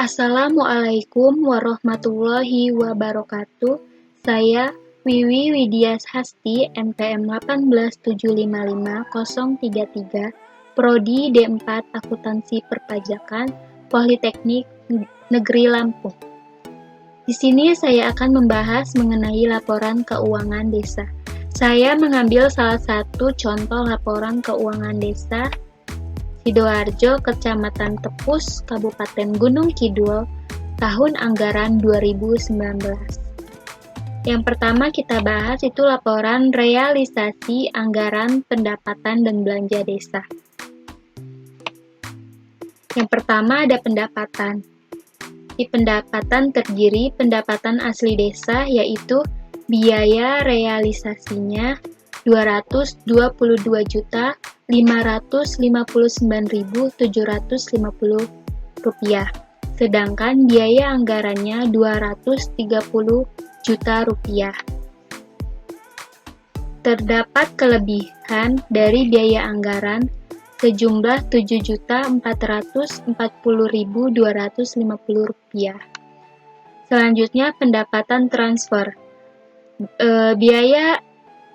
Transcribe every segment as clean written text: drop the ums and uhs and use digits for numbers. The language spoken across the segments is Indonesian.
Assalamualaikum warahmatullahi wabarakatuh. Saya Wiwi Widya Hasti, NPM 18755.033, Prodi D4 Akuntansi Perpajakan, Politeknik Negeri Lampung. Di sini saya akan membahas mengenai laporan keuangan desa. Saya mengambil salah satu contoh laporan keuangan desa Sidoarjo, Kecamatan Tepus, Kabupaten Gunung Kidul, tahun anggaran 2019. Yang pertama kita bahas itu laporan realisasi anggaran pendapatan dan belanja desa. Yang pertama ada pendapatan. Di pendapatan terdiri pendapatan asli desa, yaitu biaya realisasinya Rp202.559.750, sedangkan biaya anggarannya Rp230 juta. Terdapat kelebihan dari biaya anggaran sejumlah Rp7.440.250. Selanjutnya pendapatan transfer. Biaya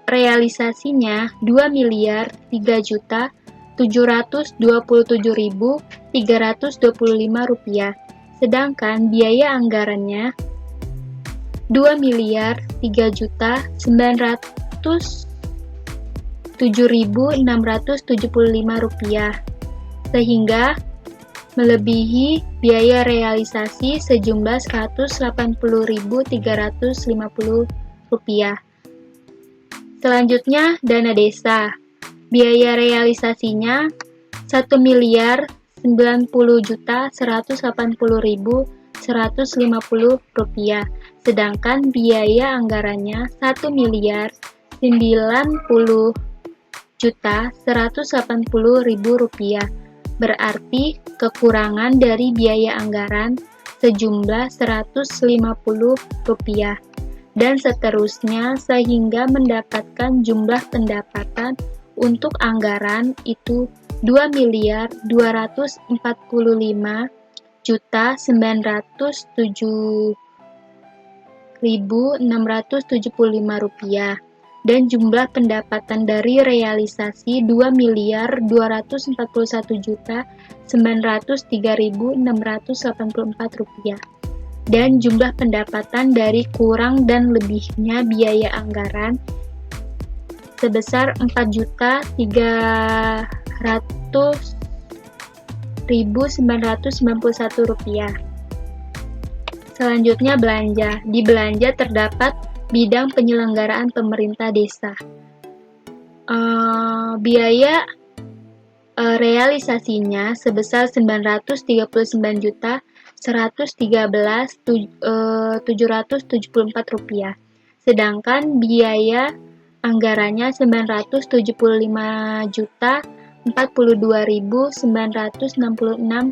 realisasinya Rp2.327.325, sedangkan biaya anggarannya Rp2.309.675, sehingga melebihi biaya realisasi sejumlah Rp180.350. Selanjutnya, dana desa. Biaya realisasinya Rp1.901.180.150, sedangkan biaya anggarannya Rp1.090.180.000, berarti kekurangan dari biaya anggaran sejumlah Rp150, dan seterusnya, sehingga mendapatkan jumlah pendapatan untuk anggaran itu Rp2.455.975.675, dan jumlah pendapatan dari realisasi Rp2.421.903.684, dan jumlah pendapatan dari kurang dan lebihnya biaya anggaran sebesar Rp4.300.991. Selanjutnya belanja. Di belanja terdapat bidang penyelenggaraan pemerintah desa. Biaya realisasinya sebesar Rp913.113.774, sedangkan biaya anggarannya Rp975.042.966.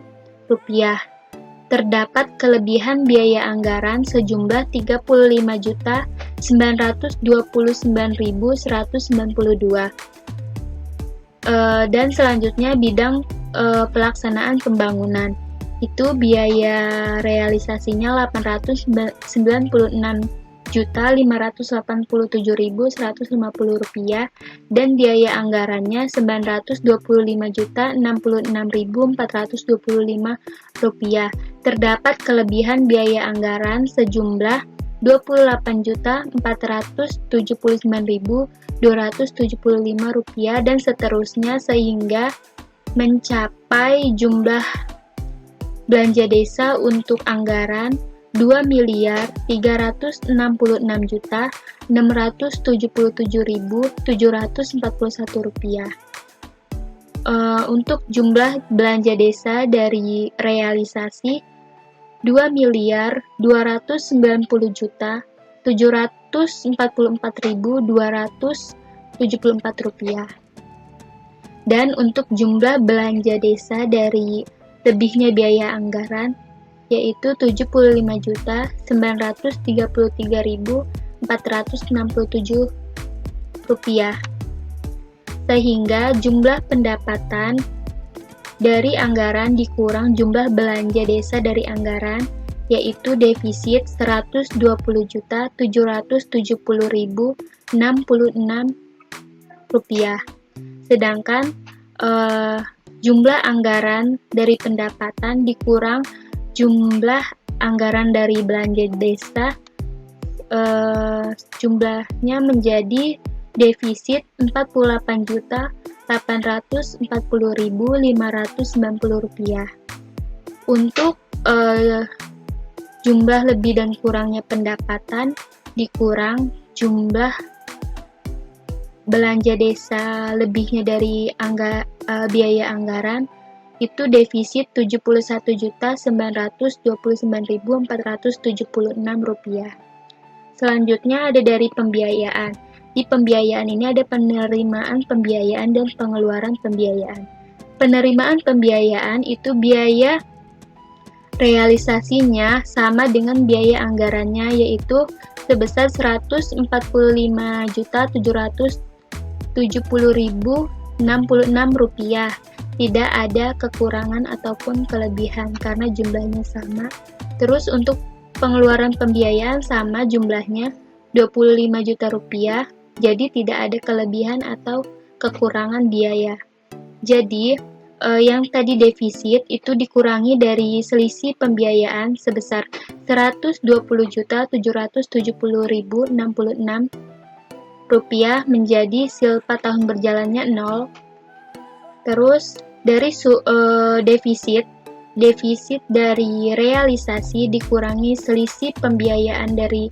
Terdapat kelebihan biaya anggaran sejumlah Rp35.929.192. Dan selanjutnya bidang pelaksanaan pembangunan. Itu biaya realisasinya Rp896.587.150, dan biaya anggarannya Rp925.066.425. Terdapat kelebihan biaya anggaran sejumlah Rp28.479.275, dan seterusnya, sehingga mencapai jumlah belanja desa untuk anggaran Rp2.367.677.741. Untuk jumlah belanja desa dari realisasi Rp2.294.274. Dan untuk jumlah belanja desa dari lebihnya biaya anggaran yaitu Rp75.933.467, sehingga jumlah pendapatan dari anggaran dikurang jumlah belanja desa dari anggaran, yaitu defisit Rp120.770.066. Sedangkan jumlah anggaran dari pendapatan dikurang jumlah anggaran dari belanja desa, jumlahnya menjadi defisit Rp48.840.590. Untuk jumlah lebih dan kurangnya pendapatan dikurang jumlah belanja desa lebihnya dari biaya anggaran, itu defisit Rp79.929.476. Selanjutnya ada dari pembiayaan. Di pembiayaan ini ada penerimaan pembiayaan dan pengeluaran pembiayaan. Penerimaan pembiayaan itu biaya realisasinya sama dengan biaya anggarannya, yaitu sebesar Rp145.770.066. Tidak ada kekurangan ataupun kelebihan karena jumlahnya sama. Terus untuk pengeluaran pembiayaan sama jumlahnya Rp25 juta, jadi tidak ada kelebihan atau kekurangan biaya. Jadi yang tadi defisit itu dikurangi dari selisih pembiayaan sebesar Rp120.770.066 menjadi silpa tahun berjalannya 0. Terus dari defisit dari realisasi dikurangi selisih pembiayaan dari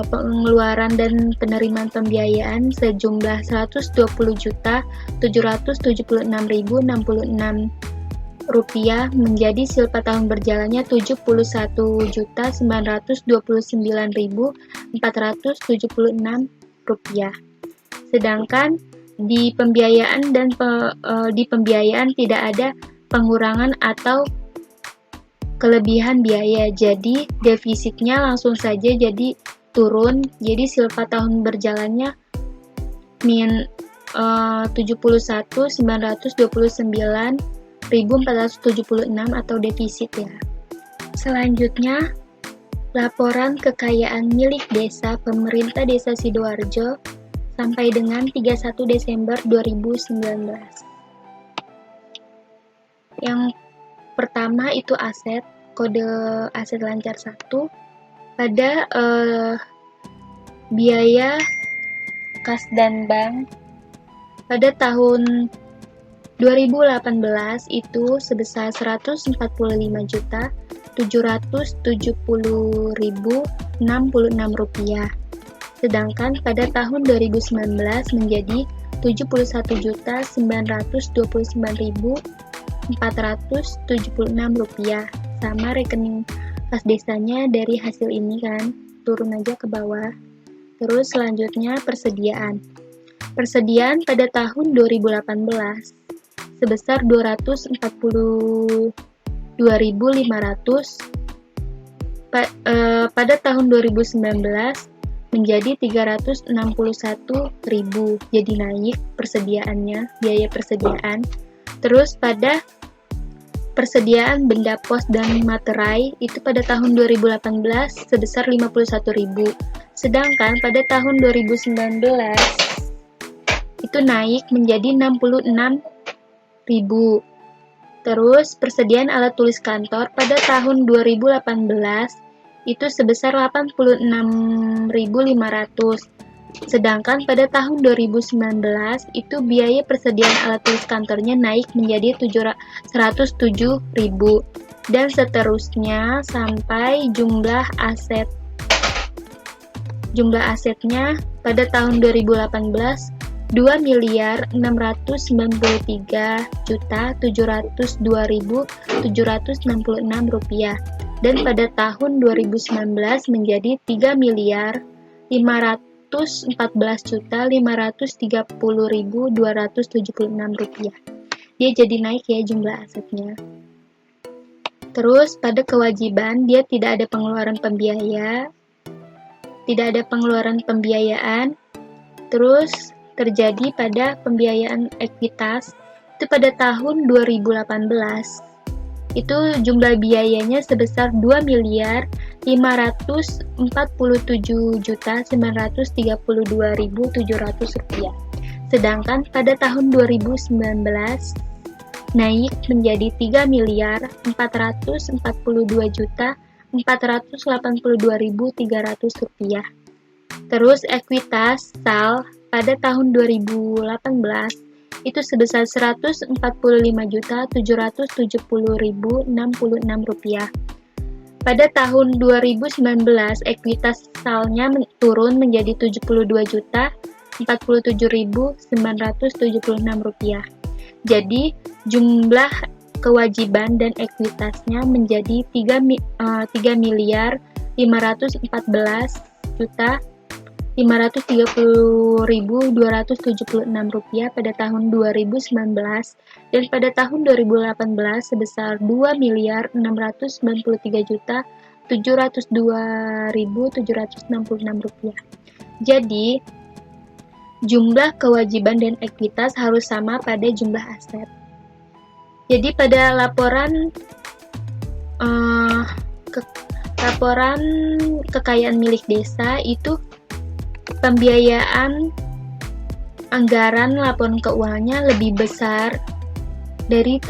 pengeluaran dan penerimaan pembiayaan sejumlah Rp120.776.066 menjadi silpa tahun berjalannya Rp71.929.476. Sedangkan di pembiayaan tidak ada pengurangan atau kelebihan biaya, jadi defisitnya langsung saja jadi turun, jadi silpa tahun berjalannya min 71.929.476 atau defisit ya. Selanjutnya, laporan kekayaan milik desa pemerintah Desa Sidoarjo sampai dengan 31 Desember 2019. Yang pertama itu aset, kode aset lancar 1. Pada biaya kas dan bank pada tahun 2018 itu sebesar Rp145.770.066. Sedangkan pada tahun 2019 menjadi Rp71.929.476. Sama rekening kas desanya dari hasil ini kan, turun aja ke bawah. Terus selanjutnya persediaan. Persediaan pada tahun 2018 sebesar Rp242.500. Pada tahun 2019 menjadi Rp361.000, jadi naik persediaannya, biaya persediaan. Terus pada persediaan benda pos dan materai itu pada tahun 2018 sebesar Rp51.000. Sedangkan pada tahun 2019 itu naik menjadi Rp66.000. Terus persediaan alat tulis kantor pada tahun 2018 itu sebesar Rp86.500. Sedangkan pada tahun 2019 itu biaya persediaan alat tulis kantornya naik menjadi Rp107.000 dan seterusnya sampai jumlah asetnya pada tahun 2018 Rp2.933.702.766 dan pada tahun 2019 menjadi Rp3.514.530.276. Dia jadi naik ya jumlah asetnya. Terus pada kewajiban dia tidak ada pengeluaran pembiayaan. Terus terjadi pada pembiayaan ekuitas itu pada tahun 2018 itu jumlah biayanya sebesar 2.547.932.700 rupiah. Sedangkan pada tahun 2019 naik menjadi 3.442.482.300 rupiah. Terus ekuitas SAL pada tahun 2018 itu sebesar 145.770.066 rupiah. Pada tahun 2019 ekuitas SAL-nya turun menjadi 72.047.976 rupiah. Jadi jumlah kewajiban dan ekuitasnya menjadi 3.530.276 rupiah pada tahun 2019 dan pada tahun 2018 sebesar 2.993.702.766 rupiah. Jadi jumlah kewajiban dan ekuitas harus sama pada jumlah aset. Jadi pada laporan kekayaan milik desa itu pembiayaan anggaran laporan keuangannya lebih besar dari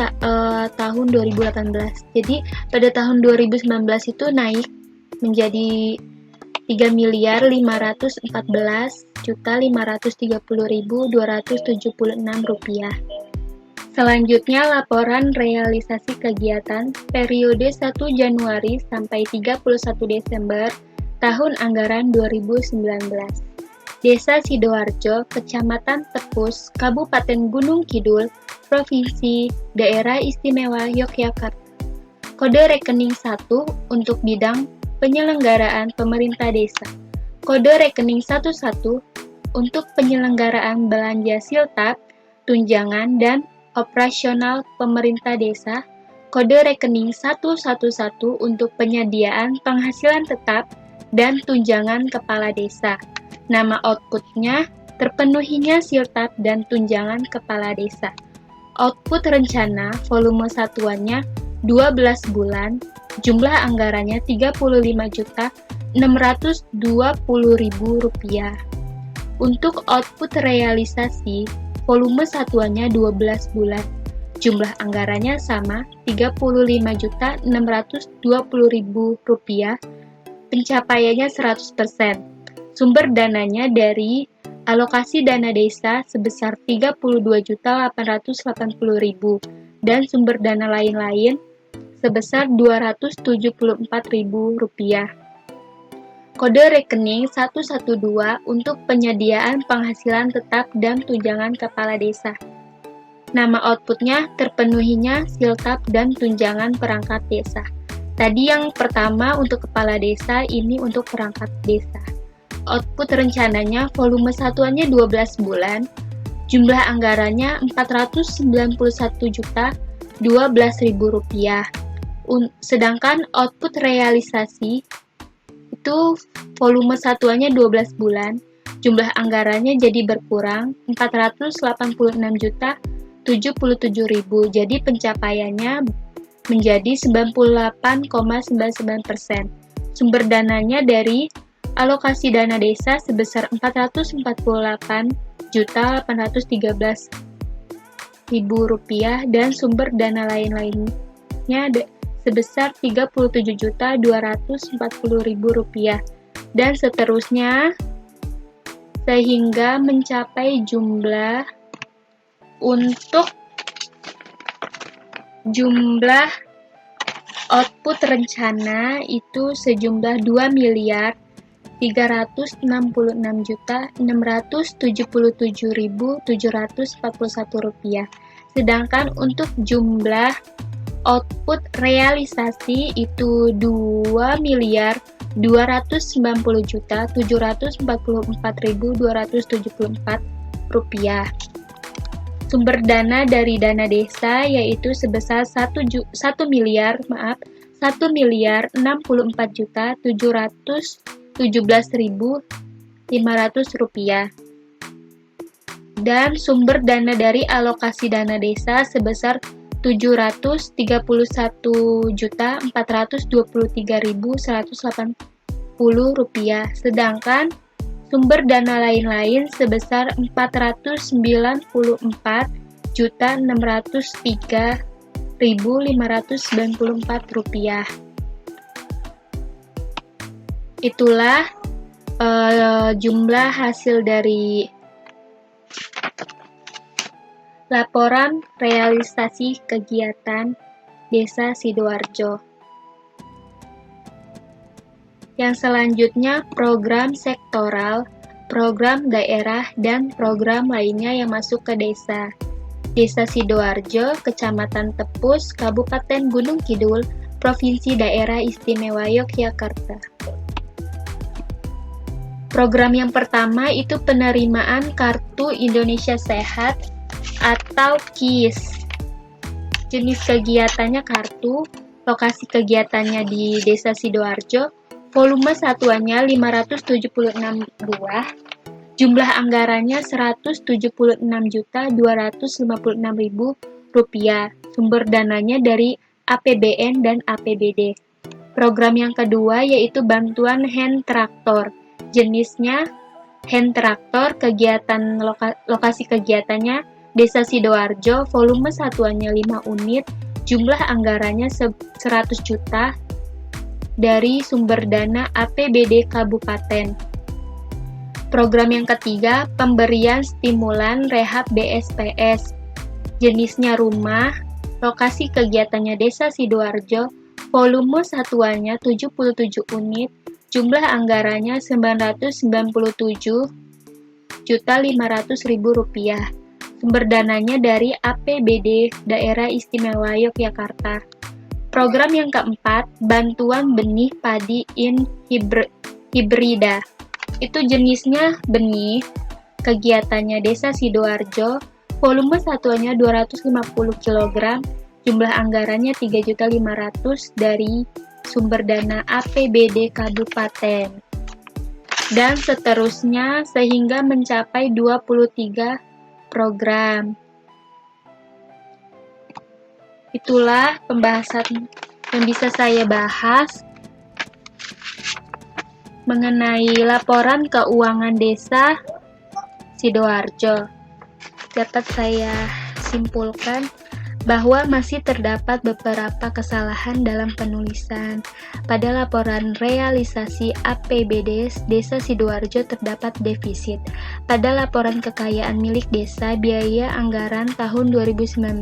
tahun 2018. Jadi pada tahun 2019 itu naik menjadi 3.514.530.276 rupiah. Selanjutnya laporan realisasi kegiatan periode 1 Januari sampai 31 Desember tahun anggaran 2019. Desa Sidoarjo, Kecamatan Tepus, Kabupaten Gunung Kidul, Provinsi Daerah Istimewa Yogyakarta. Kode rekening 1 untuk bidang penyelenggaraan pemerintah desa. Kode rekening 11 untuk penyelenggaraan belanja siltap, tunjangan, dan operasional pemerintah desa. Kode rekening 111 untuk penyediaan penghasilan tetap dan tunjangan kepala desa. Nama outputnya terpenuhinya siltap dan tunjangan kepala desa. Output rencana volume satuannya 12 bulan, jumlah anggarannya Rp35.620.000. Untuk output realisasi, volume satuannya 12 bulan, jumlah anggarannya sama Rp35.620.000, pencapaiannya 100%. Sumber dananya dari alokasi dana desa sebesar Rp32.880.000 dan sumber dana lain-lain sebesar Rp274.000. Kode rekening 112 untuk penyediaan penghasilan tetap dan tunjangan kepala desa. Nama outputnya terpenuhinya siltap dan tunjangan perangkat desa. Tadi yang pertama untuk kepala desa, ini untuk perangkat desa. Output rencananya volume satuannya 12 bulan, jumlah anggarannya Rp491.012.000. Sedangkan output realisasi itu volume satuannya 12 bulan, jumlah anggarannya jadi berkurang Rp486.077.000. Jadi pencapaiannya menjadi 98,99%. Sumber dananya dari alokasi dana desa sebesar Rp448.813.000 dan sumber dana lain-lainnya sebesar Rp37.240.000 dan seterusnya sehingga mencapai jumlah output rencana itu sejumlah Rp2.369.677.741. Sedangkan untuk jumlah output realisasi itu Rp2.290.744.274. Sumber dana dari dana desa yaitu sebesar Rp1.064.717.500. dan sumber dana dari alokasi dana desa sebesar Rp731.423.180, sedangkan sumber dana lain-lain sebesar Rp494.603.594. Itulah jumlah hasil dari laporan realisasi kegiatan Desa Sidoarjo. Yang selanjutnya program sektoral, program daerah, dan program lainnya yang masuk ke desa. Desa Sidoarjo, Kecamatan Tepus, Kabupaten Gunung Kidul, Provinsi Daerah Istimewa Yogyakarta. Program yang pertama itu penerimaan Kartu Indonesia Sehat atau KIS. Jenis kegiatannya kartu, lokasi kegiatannya di Desa Sidoarjo, volume satuannya 576 buah, jumlah anggarannya Rp176.256.000, sumber dananya dari APBN dan APBD. Program yang kedua yaitu bantuan hand traktor, jenisnya hand traktor, kegiatan lokasi kegiatannya Desa Sidoarjo, volume satuannya 5 unit, jumlah anggarannya 100 juta dari sumber dana APBD Kabupaten. Program yang ketiga, pemberian stimulan rehab BSPS, jenisnya rumah, lokasi kegiatannya Desa Sidoarjo, volume satuannya 77 unit, jumlah anggarannya Rp997.500.000. Sumber dananya dari APBD Daerah Istimewa Yogyakarta. Program yang keempat, bantuan benih padi hibrida. Itu jenisnya benih, kegiatannya Desa Sidoarjo, volume satuannya 250 kg, jumlah anggarannya 3.500.000 dari sumber dana APBD Kabupaten. Dan seterusnya sehingga mencapai 23 program. Itulah pembahasan yang bisa saya bahas mengenai laporan keuangan Desa Sidoarjo. Dapat saya simpulkan bahwa masih terdapat beberapa kesalahan dalam penulisan. Pada laporan realisasi APBD Desa Sidoarjo terdapat defisit. Pada laporan kekayaan milik desa, biaya anggaran tahun 2019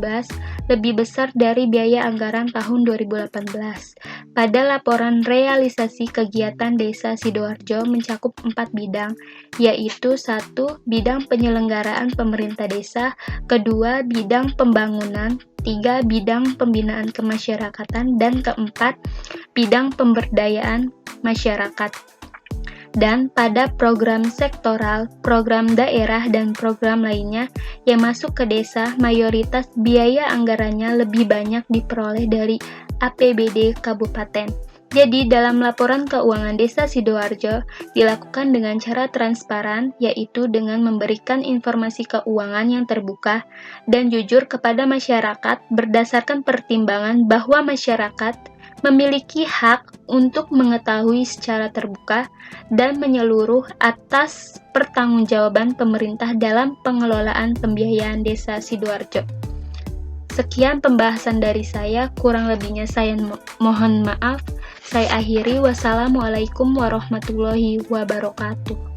lebih besar dari biaya anggaran tahun 2018. Pada laporan realisasi kegiatan Desa Sidoarjo mencakup 4 bidang, yaitu 1. Bidang penyelenggaraan pemerintah desa, 2. Bidang pembangunan, 3. Bidang pembinaan kemasyarakatan, dan 4. Bidang pemberdayaan masyarakat. Dan pada program sektoral, program daerah, dan program lainnya yang masuk ke desa, mayoritas biaya anggarannya lebih banyak diperoleh dari APBD Kabupaten. Jadi, dalam laporan keuangan Desa Sidoarjo dilakukan dengan cara transparan, yaitu dengan memberikan informasi keuangan yang terbuka dan jujur kepada masyarakat berdasarkan pertimbangan bahwa masyarakat memiliki hak untuk mengetahui secara terbuka dan menyeluruh atas pertanggungjawaban pemerintah dalam pengelolaan pembiayaan Desa Sidoarjo. Sekian pembahasan dari saya, kurang lebihnya saya mohon maaf. Saya akhiri, wassalamualaikum warahmatullahi wabarakatuh.